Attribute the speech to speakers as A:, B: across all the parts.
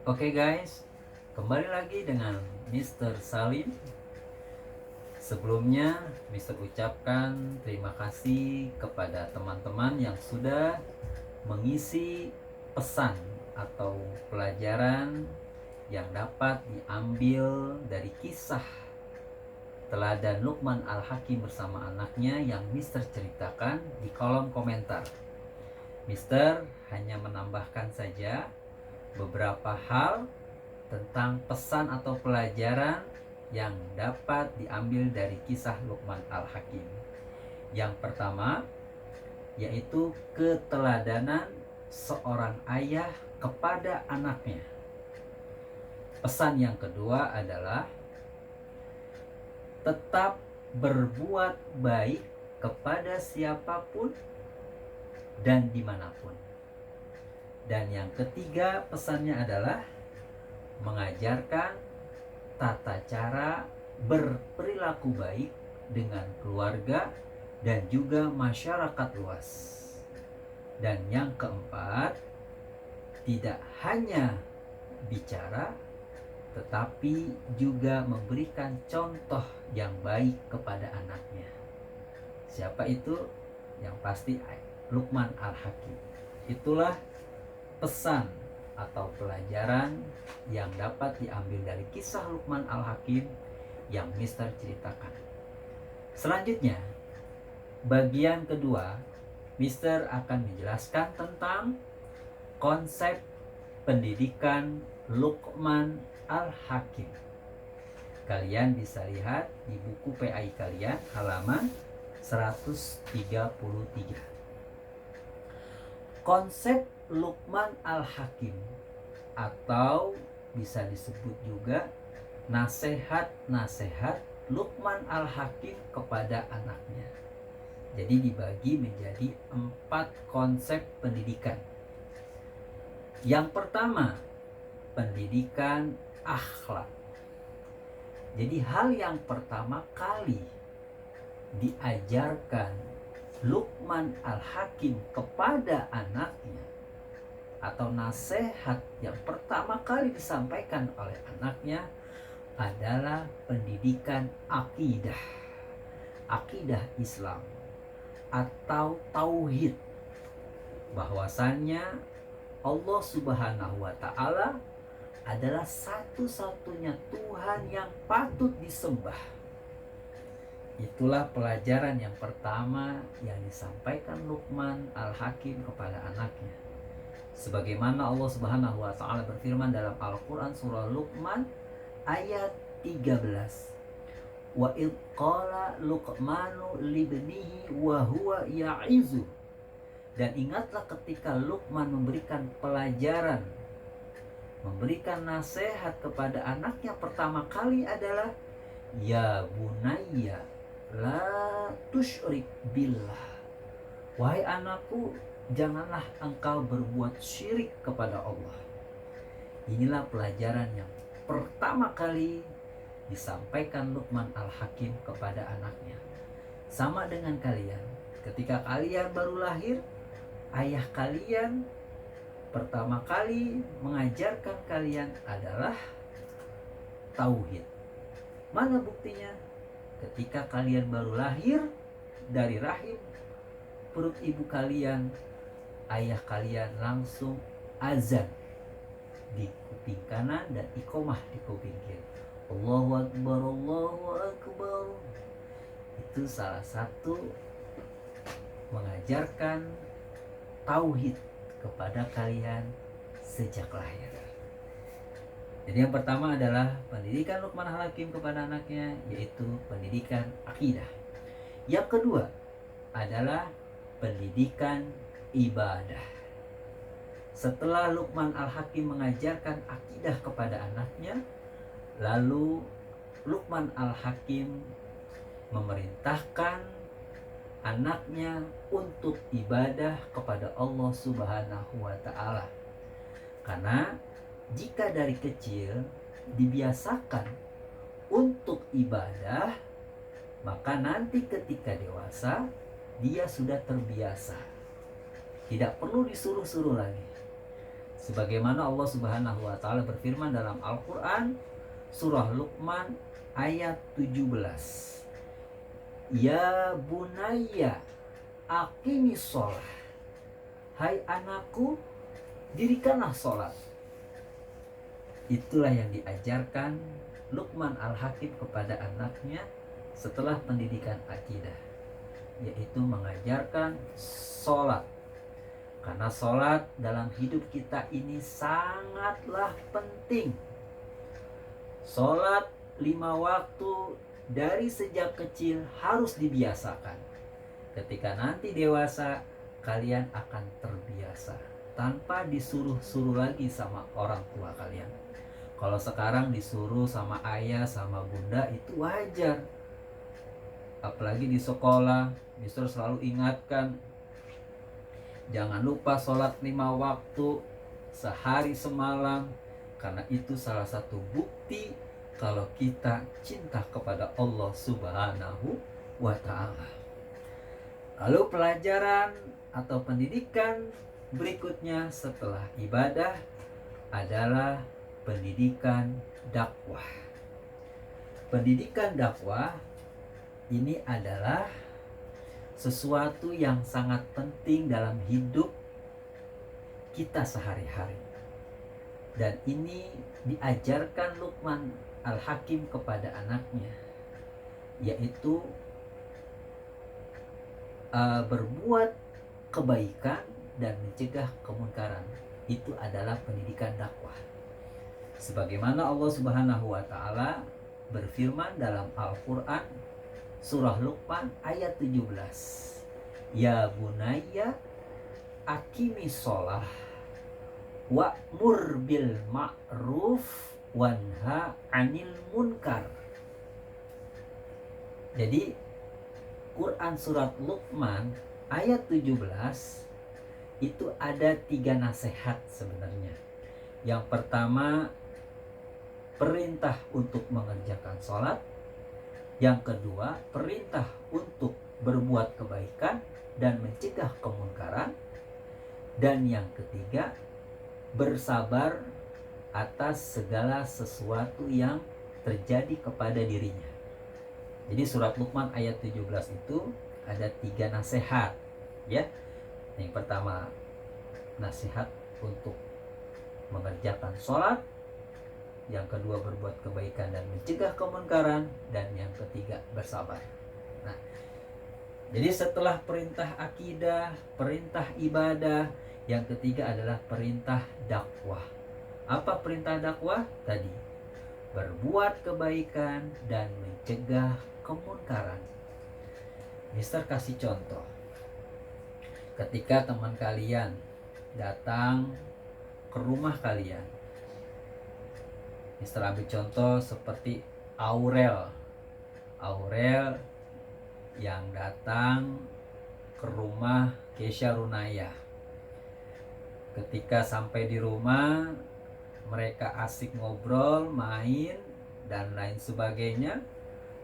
A: Oke guys, kembali lagi dengan Mr. Salim. Sebelumnya, Mr. ucapkan terima kasih kepada teman-teman yang sudah mengisi pesan atau pelajaran yang dapat diambil dari kisah teladan Luqman Al-Hakim bersama anaknya yang Mr. ceritakan di kolom komentar. Mr. hanya menambahkan saja beberapa hal tentang pesan atau pelajaran yang dapat diambil dari kisah Luqman Al-Hakim. Yang pertama yaitu keteladanan seorang ayah kepada anaknya. Pesan yang kedua adalah tetap berbuat baik kepada siapapun dan dimanapun. Dan yang ketiga pesannya adalah mengajarkan tata cara berperilaku baik dengan keluarga dan juga masyarakat luas. Dan yang keempat, tidak hanya bicara tetapi juga memberikan contoh yang baik kepada anaknya. Siapa itu? Yang pasti Luqman Al-Hakim. Itulah pesan atau pelajaran yang dapat diambil dari kisah Luqman Al-Hakim yang Mister ceritakan. Selanjutnya, bagian kedua, Mister akan menjelaskan tentang konsep pendidikan Luqman Al-Hakim. Kalian bisa lihat di buku PAI kalian halaman 133. Konsep Luqman Al-Hakim atau bisa disebut juga nasihat-nasihat Luqman Al-Hakim kepada anaknya. Jadi dibagi menjadi 4 konsep pendidikan. Yang pertama, pendidikan akhlak. Jadi hal yang pertama kali diajarkan Luqman Al-Hakim kepada anaknya atau nasihat yang pertama kali disampaikan oleh anaknya adalah pendidikan akidah. Akidah Islam atau tauhid, bahwasannya Allah Subhanahu wa taala adalah satu-satunya Tuhan yang patut disembah. Itulah pelajaran yang pertama yang disampaikan Luqman Al-Hakim kepada anaknya. Sebagaimana Allah Subhanahu wa taala berfirman dalam Al-Qur'an surah Luqman ayat 13. Wa id qala Luqmanu libnihi wa huwa ya'izu. Dan ingatlah ketika Luqman memberikan pelajaran, memberikan nasihat kepada anaknya pertama kali adalah ya bunayya la tusyrik billah. Wahai anakku, janganlah engkau berbuat syirik kepada Allah. Inilah pelajaran yang pertama kali disampaikan Luqman Al-Hakim kepada anaknya. Sama dengan kalian, ketika kalian baru lahir, ayah kalian pertama kali mengajarkan kalian adalah tauhid. Mana buktinya? Ketika kalian baru lahir dari rahim perut ibu kalian, ayah kalian langsung azan di kuping kanan dan iqomah di kuping kiri. Allahu Akbar, Allahu Akbar. Itu salah satu mengajarkan tauhid kepada kalian sejak lahir. Jadi yang pertama adalah pendidikan Luqman Al-Hakim kepada anaknya, yaitu pendidikan akidah. Yang kedua adalah pendidikan ibadah. Setelah Luqman Al-Hakim mengajarkan akidah kepada anaknya, lalu Luqman Al-Hakim memerintahkan anaknya untuk ibadah kepada Allah Subhanahu wa taala. Karena jika dari kecil dibiasakan untuk ibadah, maka nanti ketika dewasa dia sudah terbiasa. Tidak perlu disuruh-suruh lagi. Sebagaimana Allah Subhanahu wa taala berfirman dalam Al-Qur'an surah Luqman ayat 17. Ya bunayya aqimis sholah. Hai anakku, dirikanlah sholat. Itulah yang diajarkan Luqman Al-Hakim kepada anaknya setelah pendidikan akidah, yaitu mengajarkan sholat. Karena sholat dalam hidup kita ini sangatlah penting. Sholat 5 waktu dari sejak kecil harus dibiasakan. Ketika nanti dewasa, kalian akan terbiasa tanpa disuruh-suruh lagi sama orang tua kalian. Kalau sekarang disuruh sama ayah, sama bunda itu wajar. Apalagi di sekolah, disuruh selalu ingatkan, jangan lupa sholat 5 waktu sehari semalam. Karena itu salah satu bukti kalau kita cinta kepada Allah Subhanahu wa ta'ala. Lalu pelajaran atau pendidikan berikutnya setelah ibadah adalah pendidikan dakwah. Pendidikan dakwah ini adalah sesuatu yang sangat penting dalam hidup kita sehari-hari. Dan ini diajarkan Luqman Al-Hakim kepada anaknya, yaitu berbuat kebaikan dan mencegah kemungkaran. Itu adalah pendidikan dakwah. Sebagaimana Allah Subhanahu wa taala berfirman dalam Al-Qur'an surah Luqman ayat 17. Ya bunayya aqimis sholah wa'mur bil ma'ruf wanha 'anil munkar. Jadi Quran surat Luqman ayat 17 itu ada 3 nasihat sebenarnya. Yang pertama, perintah untuk mengerjakan sholat. Yang kedua, perintah untuk berbuat kebaikan dan mencegah kemungkaran. Dan yang ketiga, bersabar atas segala sesuatu yang terjadi kepada dirinya. Jadi surat Luqman ayat 17 itu ada 3 nasihat, ya. Yang pertama, nasihat untuk mengerjakan sholat. Yang kedua, berbuat kebaikan dan mencegah kemungkaran. Dan yang ketiga, bersabar. Nah, jadi setelah perintah akidah, perintah ibadah, yang ketiga adalah perintah dakwah. Apa perintah dakwah? Tadi, berbuat kebaikan dan mencegah kemungkaran. Mister kasih contoh. Ketika teman kalian datang ke rumah kalian, Mister ambil contoh seperti Aurel yang datang ke rumah Kesha Runaya. Ketika sampai di rumah, mereka asik ngobrol, main, dan lain sebagainya.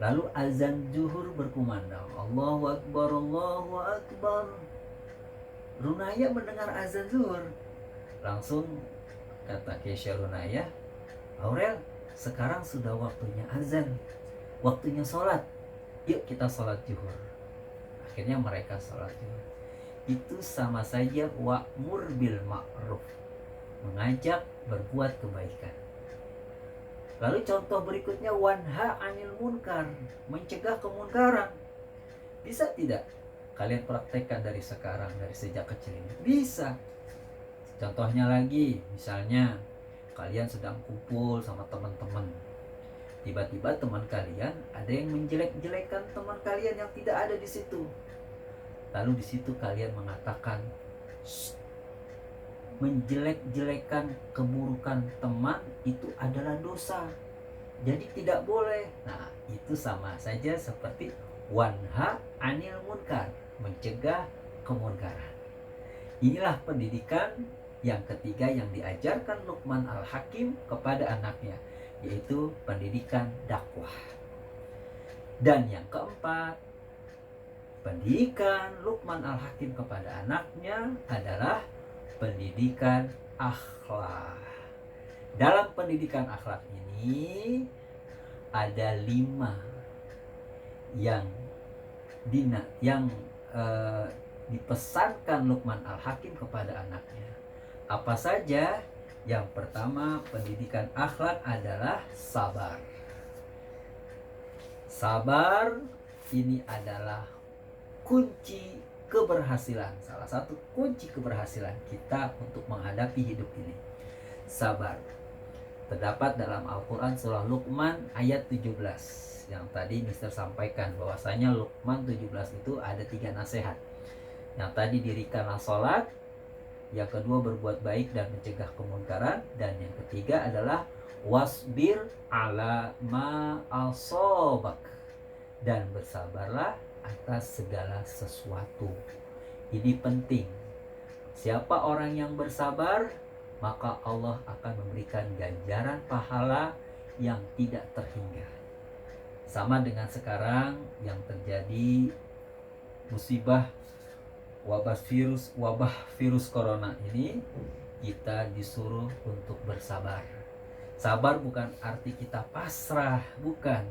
A: Lalu azan zuhur berkumandang. Allahu Akbar, Allahu Akbar. Runaya mendengar azan zuhur. Langsung kata Kesha Runaya, Aurel, sekarang sudah waktunya azan, waktunya sholat. Yuk kita sholat zuhur. Akhirnya mereka sholat zuhur. Itu sama saja wa'mur bil ma'ruf, mengajak berbuat kebaikan. Lalu contoh berikutnya wanha 'anil munkar, mencegah kemungkaran. Bisa tidak kalian praktekkan dari sekarang, dari sejak kecil ini? Bisa. Contohnya lagi, misalnya kalian sedang kumpul sama teman-teman. Tiba-tiba teman kalian ada yang menjelek-jelekan teman kalian yang tidak ada di situ. Lalu di situ kalian mengatakan, menjelek-jelekan keburukan teman itu adalah dosa, jadi tidak boleh. Nah, itu sama saja seperti wanha 'anil munkar, mencegah kemungkaran. Inilah pendidikan yang ketiga yang diajarkan Luqman Al-Hakim kepada anaknya, yaitu pendidikan dakwah. Dan yang keempat, pendidikan Luqman Al-Hakim kepada anaknya adalah pendidikan akhlak. Dalam pendidikan akhlak ini ada 5 yang dipesankan Luqman Al-Hakim kepada anaknya. Apa saja? Yang pertama, pendidikan akhlak adalah sabar. Sabar ini adalah kunci keberhasilan, salah satu kunci keberhasilan kita untuk menghadapi hidup ini. Sabar terdapat dalam Al-Quran surah Luqman ayat 17 yang tadi Mister sampaikan, bahwasanya Luqman 17 itu ada 3 nasihat. Yang tadi, dirikanlah sholat, yang kedua berbuat baik dan mencegah kemunkaran, dan yang ketiga adalah wasbir ala ma asobak, dan bersabarlah atas segala sesuatu. Ini penting. Siapa orang yang bersabar, maka Allah akan memberikan ganjaran pahala yang tidak terhingga. Sama dengan sekarang yang terjadi musibah wabah virus corona ini, kita disuruh untuk bersabar. Sabar bukan arti kita pasrah, bukan.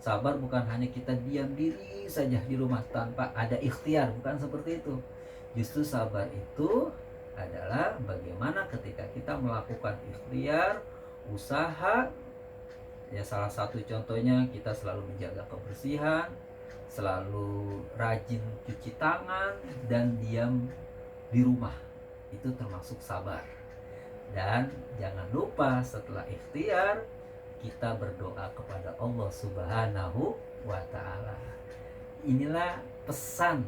A: Sabar bukan hanya kita diam diri saja di rumah tanpa ada ikhtiar, bukan seperti itu. Justru sabar itu adalah bagaimana ketika kita melakukan ikhtiar, usaha. Ya, salah satu contohnya kita selalu menjaga kebersihan, selalu rajin cuci tangan, dan diam di rumah. Itu termasuk sabar. Dan jangan lupa setelah ikhtiar, kita berdoa kepada Allah Subhanahu wa Ta'ala. Inilah pesan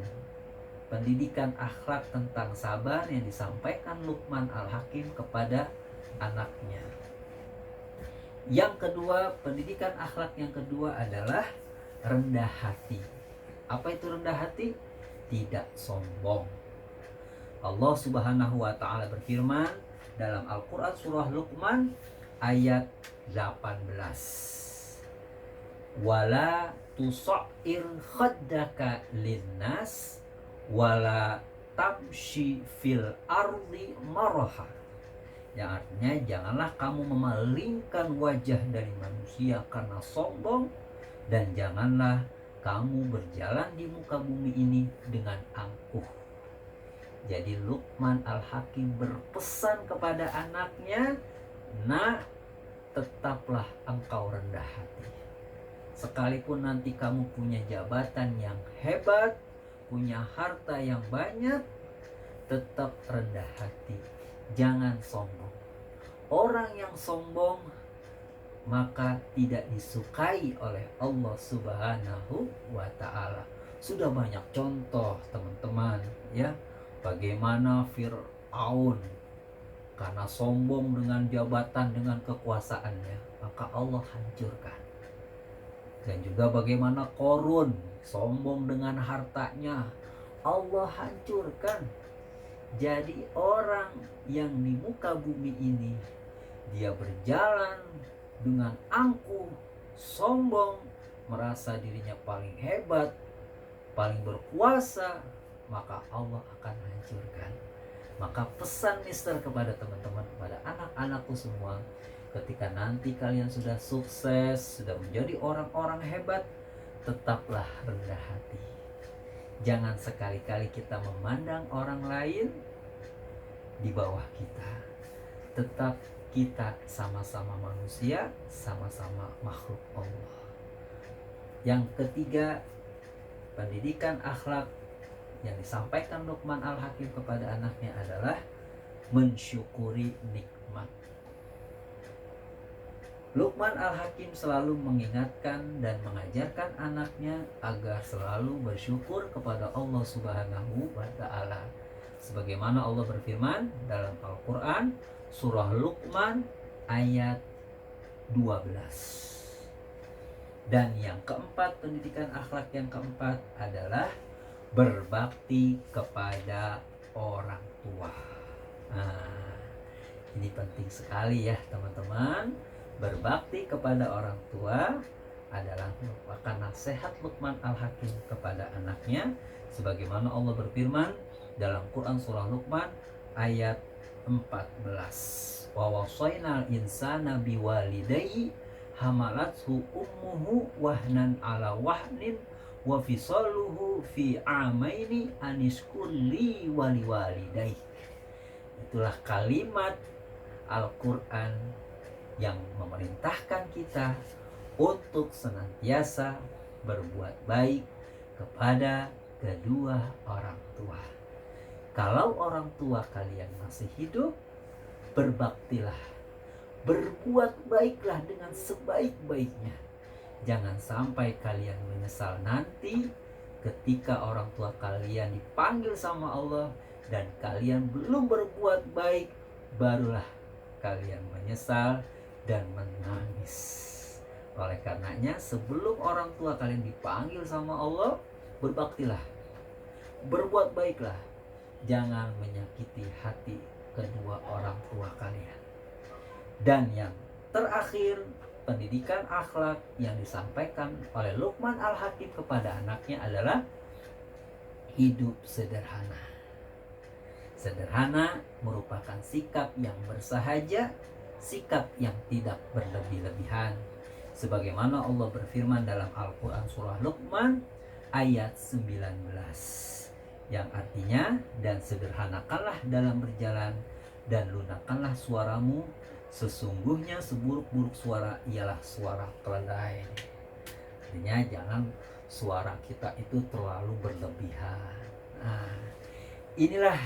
A: pendidikan akhlak tentang sabar yang disampaikan Luqman Al-Hakim kepada anaknya. Yang kedua, pendidikan akhlak yang kedua adalah rendah hati. Apa itu rendah hati? Tidak sombong. Allah Subhanahu wa Ta'ala berfirman dalam Al-Quran surah Luqman ayat 18. Wala tusa'ir khaddaka linnas wala tamshi fil ardi maraha. Yang artinya, janganlah kamu memalingkan wajah dari manusia karena sombong, dan janganlah kamu berjalan di muka bumi ini dengan angkuh. Jadi Luqman Al-Hakim berpesan kepada anaknya, nak, tetaplah engkau rendah hati. Sekalipun nanti kamu punya jabatan yang hebat, punya harta yang banyak, tetap rendah hati. Jangan sombong. Orang yang sombong maka tidak disukai oleh Allah Subhanahu wa Ta'ala. Sudah banyak contoh, teman-teman, ya, bagaimana Fir'aun karena sombong dengan jabatan, dengan kekuasaannya, maka Allah hancurkan. Dan juga bagaimana Qarun sombong dengan hartanya, Allah hancurkan. Jadi orang yang di muka bumi ini, dia berjalan dengan angkuh, sombong, merasa dirinya paling hebat, paling berkuasa, maka Allah akan hancurkan. Maka pesan Mister kepada teman-teman, kepada anak-anakku semua, ketika nanti kalian sudah sukses, sudah menjadi orang-orang hebat, tetaplah rendah hati. Jangan sekali-kali kita memandang orang lain di bawah kita. Tetap kita sama-sama manusia, sama-sama makhluk Allah. Yang ketiga, pendidikan akhlak yang disampaikan Luqman Al-Hakim kepada anaknya adalah mensyukuri nikmat. Luqman Al-Hakim selalu mengingatkan dan mengajarkan anaknya agar selalu bersyukur kepada Allah Subhanahu wa Ta'ala. Sebagaimana Allah berfirman dalam Al-Quran surah Luqman ayat 12. Dan yang keempat, pendidikan akhlak yang keempat adalah berbakti kepada orang tua. Nah, ini penting sekali ya teman-teman. Berbakti kepada orang tua adalah merupakan nasihat Luqman Al-Hakim kepada anaknya, sebagaimana Allah berfirman dalam Quran surah Luqman ayat Wa wasainal insana biwalidayhi hamalathu ummuhu wahnan ala wahnin wa fisaluhu fi amaini anishkurli waliwalidayhi. Itulah kalimat Al-Quran yang memerintahkan kita untuk senantiasa berbuat baik kepada kedua orang tua. Kalau orang tua kalian masih hidup, berbaktilah, berbuat baiklah dengan sebaik-baiknya. Jangan sampai kalian menyesal nanti ketika orang tua kalian dipanggil sama Allah dan kalian belum berbuat baik, barulah kalian menyesal dan menangis. Oleh karenanya, sebelum orang tua kalian dipanggil sama Allah, berbaktilah, berbuat baiklah. Jangan menyakiti hati kedua orang tua kalian. Dan yang terakhir, pendidikan akhlak yang disampaikan oleh Luqman Al-Hakim kepada anaknya adalah hidup sederhana. Sederhana merupakan sikap yang bersahaja, sikap yang tidak berlebih-lebihan. Sebagaimana Allah berfirman dalam Al-Quran surah Luqman ayat 19. Yang artinya, dan sederhanakanlah dalam berjalan dan lunakkanlah suaramu, sesungguhnya seburuk-buruk suara ialah suara keledai. Artinya jangan suara kita itu terlalu berlebihan. Nah, inilah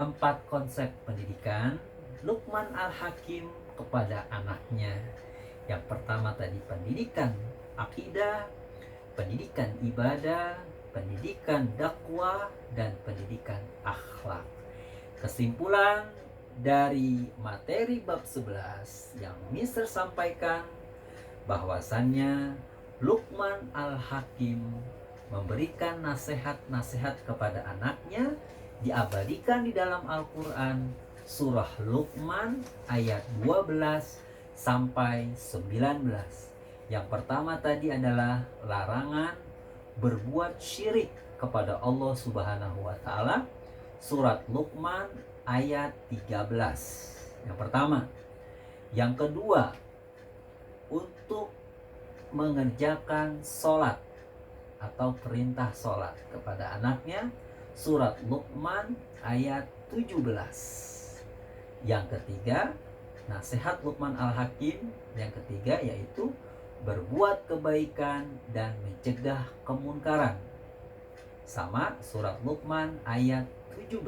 A: 4 konsep pendidikan Luqman Al-Hakim kepada anaknya. Yang pertama tadi pendidikan akidah, pendidikan ibadah, pendidikan dakwah, dan pendidikan akhlak. Kesimpulan dari materi bab 11 yang Mister sampaikan, bahwasannya Luqman Al-Hakim memberikan nasihat-nasihat kepada anaknya, diabadikan di dalam Al-Quran surah Luqman ayat 12 sampai 19. Yang pertama tadi adalah larangan berbuat syirik kepada Allah Subhanahu wa taala, surat Luqman ayat 13. Yang pertama. Yang kedua, untuk mengerjakan sholat atau perintah sholat kepada anaknya, surat Luqman ayat 17. Yang ketiga, nasihat Luqman Al-Hakim yang ketiga yaitu berbuat kebaikan dan mencegah kemunkaran. Sama surat Luqman ayat 17.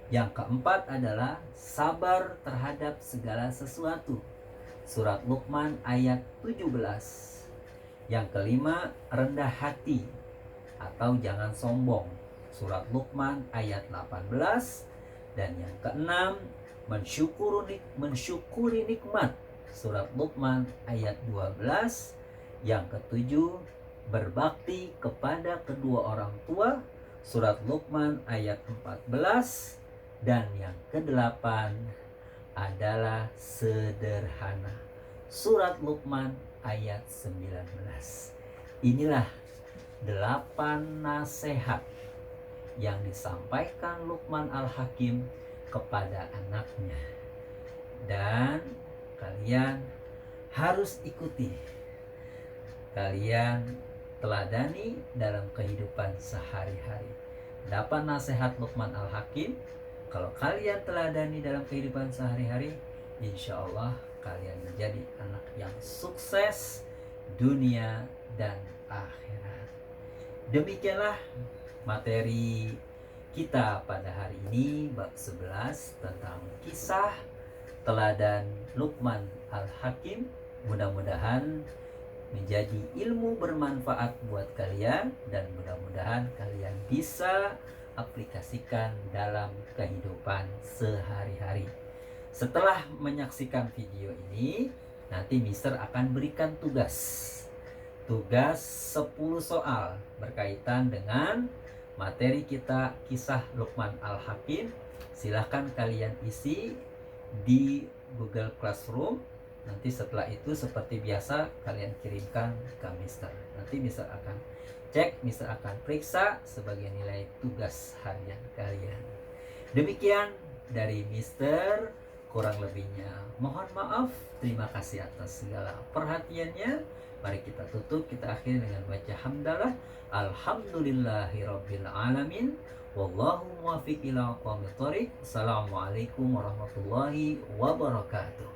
A: Yang keempat adalah sabar terhadap segala sesuatu. Surat Luqman ayat 17. Yang kelima, rendah hati atau jangan sombong. Surat Luqman ayat 18. Dan yang keenam, mensyukuri nikmat. Surat Luqman ayat 12. Yang ketujuh, berbakti kepada kedua orang tua. Surat Luqman ayat 14. Dan yang kedelapan adalah sederhana. Surat Luqman ayat 19. Inilah 8 nasihat yang disampaikan Luqman Al-Hakim kepada anaknya. Dan kalian harus ikuti. Kalian teladani dalam kehidupan sehari-hari. 8 nasihat Luqman Al-Hakim, kalau kalian teladani dalam kehidupan sehari-hari, insya Allah kalian menjadi anak yang sukses dunia dan akhirat. Demikianlah materi kita pada hari ini, bab 11 tentang kisah teladan Luqman Al-Hakim. Mudah-mudahan menjadi ilmu bermanfaat buat kalian dan mudah-mudahan kalian bisa aplikasikan dalam kehidupan sehari-hari. Setelah menyaksikan video ini, nanti Mister akan berikan tugas 10 soal berkaitan dengan materi kita kisah Luqman Al-Hakim. Silahkan kalian isi di Google Classroom. Nanti setelah itu seperti biasa kalian kirimkan ke Mister. Nanti Mister akan cek, Mister akan periksa sebagai nilai tugas harian kalian. Demikian dari Mister. Kurang lebihnya mohon maaf. Terima kasih atas segala perhatiannya. Mari kita tutup, kita akhiri dengan baca hamdalah. Alhamdulillahirabbil alamin. Wallahu muwaffiq ila aqwamit thoriq. Assalamualaikum warahmatullahi wabarakatuh.